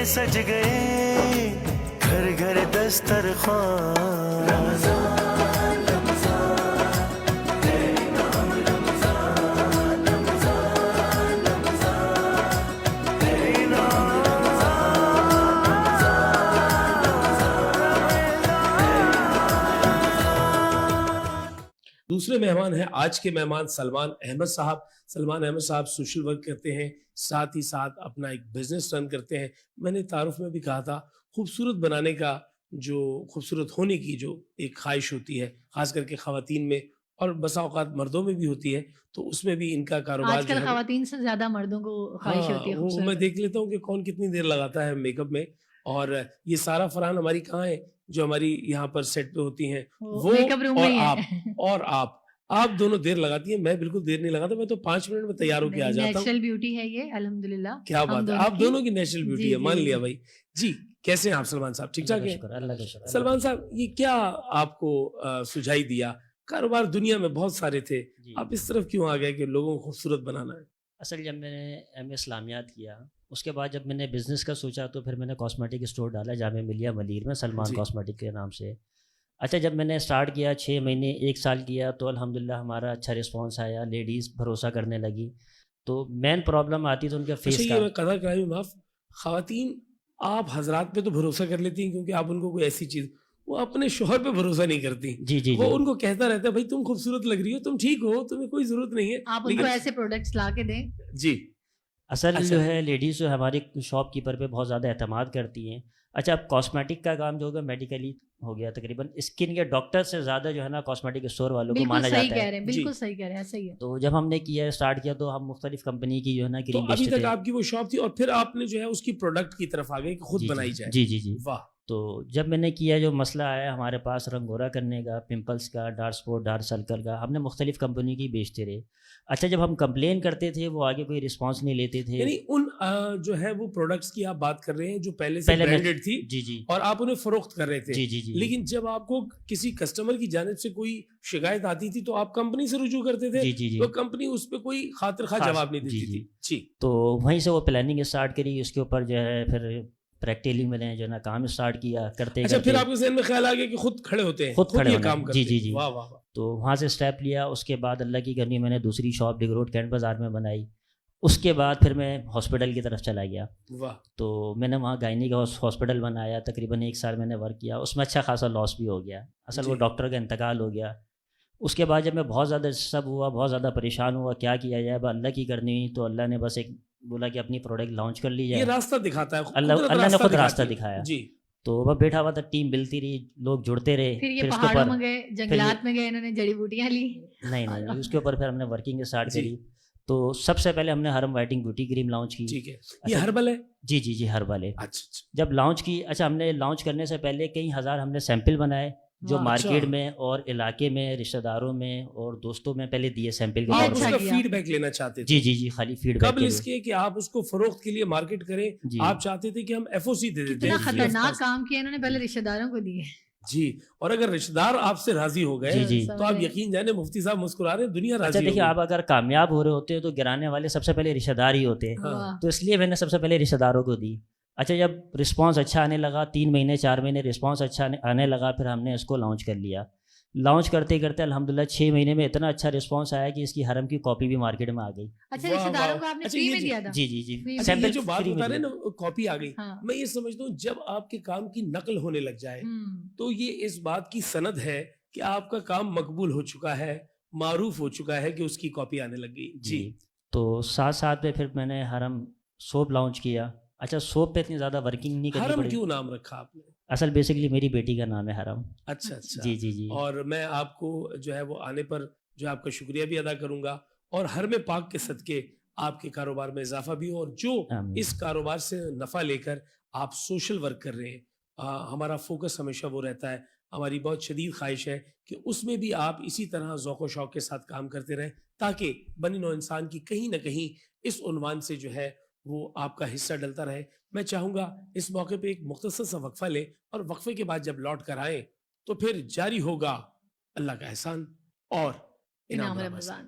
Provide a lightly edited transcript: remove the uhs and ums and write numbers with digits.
سج گئے گھر گھر دسترخوان. رمضان رمضان تیرے نام رمضان رمضان رمضان تیرے نام. دوسرے مہمان ہیں آج کے مہمان سلمان احمد صاحب. سلمان احمد صاحب سوشل ورک کرتے ہیں, ساتھ ہی ساتھ اپنا ایک بزنس رن کرتے ہیں. میں نے تعارف میں بھی کہا تھا خوبصورت بنانے کا, جو خوبصورت ہونے کی جو ایک خواہش ہوتی ہے خاص کر کے خواتین میں اور بسا اوقات مردوں میں بھی ہوتی ہے, تو اس میں بھی ان کا کاروبار آج کل خواتین سے زیادہ مردوں کو خواہش ہوتی ہے وہ میں دیکھ لیتا ہوں کہ کون کتنی دیر لگاتا ہے میک اپ میں. اور یہ سارا فرحان ہماری کہاں ہے جو ہماری یہاں پر سیٹ پہ ہوتی ہیں, وہ اور آپ دونوں دیر لگاتی ہیں. میں بالکل دیر نہیں لگاتا, میں تو 5 منٹ میں تیار ہو کے آ جاتا ہوں. نیچرل بیوٹی ہے یہ الحمدللہ. کیا بات ہے, آپ دونوں کی نیچرل بیوٹی ہے, مان لیا بھائی. جی کیسے ہیں آپ سلمان صاحب؟ ٹھیک ٹھاک ہے سلمان صاحب. یہ کیا آپ کو سجھائی دیا؟ کاروبار دنیا میں بہت سارے تھے, آپ اس طرف کیوں آ گئے کہ لوگوں کو خوبصورت بنانا ہے؟ اصل جب میں نے ایم اے اسلامیات کیا, اس کے بعد جب میں نے بزنس کا سوچا تو پھر میں نے کاسمیٹک اسٹور ڈالا جامعہ ملیہ ملیر میں, سلمان کاسمیٹک کے نام سے. اچھا جب میں نے اسٹارٹ کیا 6 مہینے 1 سال کیا تو الحمدللہ ہمارا اچھا رسپانس آیا, لیڈیز بھروسہ کرنے لگی. تو مین پرابلم آتی تو ان کے فیس کا. میں قدر کرائی معاف, خواتین آپ حضرات پہ تو بھروسہ کر لیتی ہیں کیونکہ آپ ان کو کوئی ایسی چیز, وہ اپنے شوہر پہ بھروسہ نہیں کرتی. جی وہ ان کو کہتا رہتا ہے بھائی تم خوبصورت لگ رہی ہو, تم ٹھیک ہو, تمہیں کوئی ضرورت نہیں ہے, آپ ان کو ایسے پروڈکٹس لا کے دیں. جی اصل جو ہے لیڈیز جو ہماری شاپ کیپر پہ بہت زیادہ اعتماد کرتی ہیں. اچھا اب کاسمیٹک کا کام جو ہوگا میڈیکلی ہو گیا, تقریباً اسکن کے ڈاکٹر سے زیادہ جو ہے نا کاسمیٹک اسٹور والوں کو مانا جاتا ہے. بالکل صحیح کہہ رہے ہیں, صحیح ہے. تو جب ہم نے کیا اسٹارٹ کیا تو ہم مختلف کمپنی کی جو ہے نا کریم ابھی بیچتے تک تھے. آپ کی وہ شاپ تھی اور پھر آپ نے جو ہے اس کی پروڈکٹ کی طرف آ گئے کہ خود بنائی جائے. جی واہ. تو جب میں نے کیا جو مسئلہ آیا ہمارے پاس رنگورا کرنے کا, پمپلس کا, ڈارک اسپاٹ ڈارک سرکل کا, ہم نے مختلف کمپنی کی بیچتے رہے. اچھا جب ہم کمپلین کرتے تھے وہ آگے کوئی رسپانس نہیں لیتے تھے. یعنی ان جو ہے وہ پروڈکٹس کی آپ بات کر رہے ہیں جو پہلے سے برانڈڈ تھی, جی اور آپ انہیں فروخت کر رہے تھے. جی لیکن جب آپ کو کسی کسٹمر کی جانب سے کوئی شکایت آتی تھی تو آپ کمپنی سے رجوع کرتے تھے. تو کمپنی اس پہ کوئی خاطر خواہ جواب نہیں دیتی تھی. جی تو وہیں سے وہ پلاننگ اسٹارٹ کری, اس کے اوپر جو ہے پھر پریکٹیکلی میں نے جو ہے نا کام اسٹارٹ کیا کرتے. اچھا پھر آپ کے ذہن میں خیال آ گیا کہ خود کھڑے ہوتے ہیں, خود کھڑے کام کرتے ہیں. جی واہ واہ. تو وہاں سے اسٹیپ لیا. اس کے بعد اللہ کی کرنی میں نے دوسری شاپ ڈگ روڈ کینٹ بازار میں بنائی. اس کے بعد پھر میں ہاسپٹل کی طرف چلا گیا. واہ. تو میں نے وہاں گائنی کا ہاسپٹل بنایا, تقریباً 1 سال میں نے ورک کیا. اس میں اچھا خاصا لاس بھی ہو گیا. اصل وہ ڈاکٹر کا انتقال ہو گیا. اس کے بعد جب میں بہت زیادہ ڈسٹرب ہوا, بہت زیادہ پریشان ہوا کیا کیا جائے, اللہ کی کرنی ہوئی تو اللہ نے بس ایک بولا کہ اپنی پروڈکٹ لانچ کر لی جائے. یہ راستہ دکھاتا ہے, اللہ نے خود راستہ دکھایا. جی. تو وہ بیٹھا ہوا تھا, ٹیم ملتی رہی, لوگ جڑتے رہے. پھر یہ پہاڑوں میں گئے, جنگلات میں گئے, انہوں نے جڑی بوٹیاں لی. نہیں اس کے اوپر پھر ہم نے ورکنگ اسٹارٹ کری. تو سب سے پہلے ہم نے ہرم وائٹنگ بیوٹی کریم لانچ کی. ٹھیک ہے, یہ ہربل ہے؟ جی ہربل ہے. اچھا جب لانچ کی, اچھا ہم نے لانچ کرنے سے پہلے کئی ہزار ہم نے سیمپل بنائے جو مارکیٹ میں اور علاقے میں رشتہ داروں میں اور دوستوں میں پہلے دیے سیمپل کے طور پر. فیڈ بیک لینا چاہتے تھے؟ جی خالی فیڈ بیک. قبل اس کے کہ آپ اس کو فروخت کے لیے مارکیٹ کریں, آپ چاہتے تھے کہ ہم ایف او سی دے دیتے. کتنا خطرناک کام کیا انہوں نے, پہلے رشتہ داروں کو دیے. جی, اور اگر رشتہ دار آپ سے راضی ہو گئے تو آپ یقین جانے مفتی صاحب مسکرا رہے ہیں, دنیا راضی. دیکھیے آپ اگر کامیاب ہو رہے ہوتے ہیں تو گرانے والے سب سے پہلے رشتہ دار ہی ہوتے ہیں, تو اس لیے میں نے سب سے پہلے رشتہ داروں کو دی. اچھا جب رسپانس اچھا آنے لگا, 3 مہینے 4 مہینے رسپانس اچھا آنے لگا, پھر ہم نے اس کو لانچ کر لیا. لانچ کرتے کرتے الحمدللہ 6 مہینے میں اتنا اچھا رسپانس آیا کہ اس کی حرم کی کاپی بھی مارکیٹ میں آ گئی. اچھا رشتہ داروں کو آپ نے فری میں دیا تھا؟ جی سیمپل جو بات بتا رہے ہیں نا, کاپی آ گئی. میں یہ سمجھتا ہوں جب آپ کے کام کی نقل ہونے لگ جائے تو یہ اس بات کی سند ہے کہ آپ کا کام مقبول ہو چکا ہے, معروف ہو چکا ہے کہ اس کی کاپی آنے لگ گئی. جی تو ساتھ میں پھر میں نے حرم سوپ لانچ کیا. اچھا سوپ پہ اتنی زیادہ ورکنگ نہیں کرنی پڑی. حرم کیوں نام رکھا آپ نے؟ اصل بیسکلی میری بیٹی کا نام ہے حرم. اچھا جی. اور میں آپ کو جو ہے وہ آنے پر جو آپ کا شکریہ بھی ادا کروں گا, اور حرم پاک کے صدقے آپ کے کاروبار میں اضافہ بھی ہو, اور جو اس کاروبار سے نفع لے کر آپ سوشل ورک کر رہے ہیں, ہمارا فوکس ہمیشہ وہ رہتا ہے. ہماری بہت شدید خواہش ہے کہ اس میں بھی آپ اسی طرح ذوق و شوق کے ساتھ کام کرتے رہیں, تاکہ بنی نوع انسان کی کہیں نہ کہیں اس عنوان سے جو ہے وہ آپ کا حصہ ڈلتا رہے. میں چاہوں گا اس موقع پہ ایک مختصر سا وقفہ لیں, اور وقفے کے بعد جب لوٹ کر آئیں تو پھر جاری ہوگا اللہ کا احسان اور انعام رمضان.